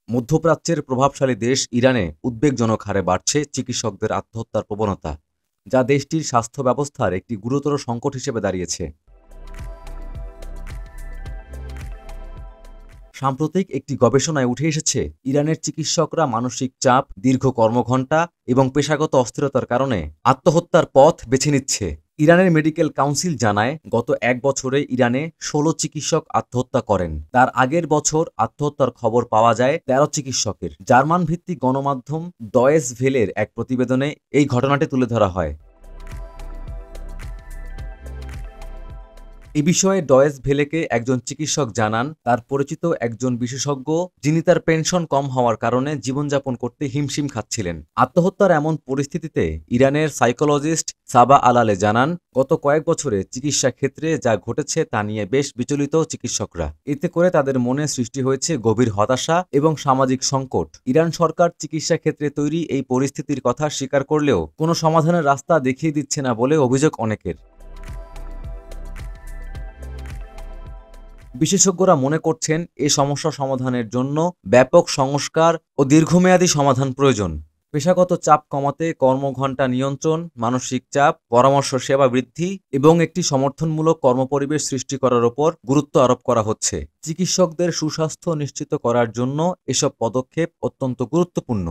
মধ্যপ্রাচ্যের প্রভাবশালী দেশ ইরানে উদ্বেগজনক হারে বাড়ছে চিকিৎসকদের আত্মহত্যার প্রবণতা, যা দেশটির স্বাস্থ্য ব্যবস্থার একটি গুরুতর সংকট হিসেবে দাঁড়িয়েছে। সাম্প্রতিক একটি গবেষণায় উঠে এসেছে, ইরানের চিকিৎসকরা মানসিক চাপ, দীর্ঘ কর্মঘণ্টা এবং পেশাগত অস্থিরতার কারণে আত্মহত্যার পথ বেছে নিচ্ছে। ইরানের মেডিকেল কাউন্সিল জানায়, গত এক বছরে ইরানে ১৬ চিকিৎসক আত্মহত্যা করেন। তার আগের বছর আত্মহত্যার খবর পাওয়া যায় ১৩ চিকিৎসকের। জার্মান ভিত্তিক গণমাধ্যম ডয়েচ ভেলের এক প্রতিবেদনে এই ঘটনাটি তুলে ধরা হয়। এ বিষয়ে ডয়েচ ভেলেকে একজন চিকিৎসক জানান, তার পরিচিত একজন বিশেষজ্ঞ, যিনি তার পেনশন কম হওয়ার কারণে জীবনযাপন করতে হিমশিম খাচ্ছিলেন। আত্মহত্যার এমন পরিস্থিতিতে ইরানের সাইকোলজিস্ট সাবা আলালে জানান, গত কয়েক বছরে চিকিৎসা ক্ষেত্রে যা ঘটেছে তা নিয়ে বেশ বিচলিত চিকিৎসকরা। এতে করে তাদের মনে সৃষ্টি হয়েছে গভীর হতাশা এবং সামাজিক সংকট। ইরান সরকার চিকিৎসা ক্ষেত্রে তৈরি এই পরিস্থিতির কথা স্বীকার করলেও কোনো সমাধানের রাস্তা দেখিয়ে দিচ্ছে না বলে অভিযোগ অনেকের। বিশেষজ্ঞরা মনে করছেন, এ সমস্যা সমাধানের জন্য ব্যাপক সংস্কার ও দীর্ঘমেয়াদী সমাধান প্রয়োজন। পেশাগত চাপ কমাতে কর্মঘণ্টা নিয়ন্ত্রণ, মানসিক চাপ, পরামর্শ সেবা বৃদ্ধি এবং একটি সমর্থনমূলক কর্মপরিবেশ সৃষ্টি করার ওপর গুরুত্ব আরোপ করা হচ্ছে। চিকিৎসকদের সুস্বাস্থ্য নিশ্চিত করার জন্য এসব পদক্ষেপ অত্যন্ত গুরুত্বপূর্ণ।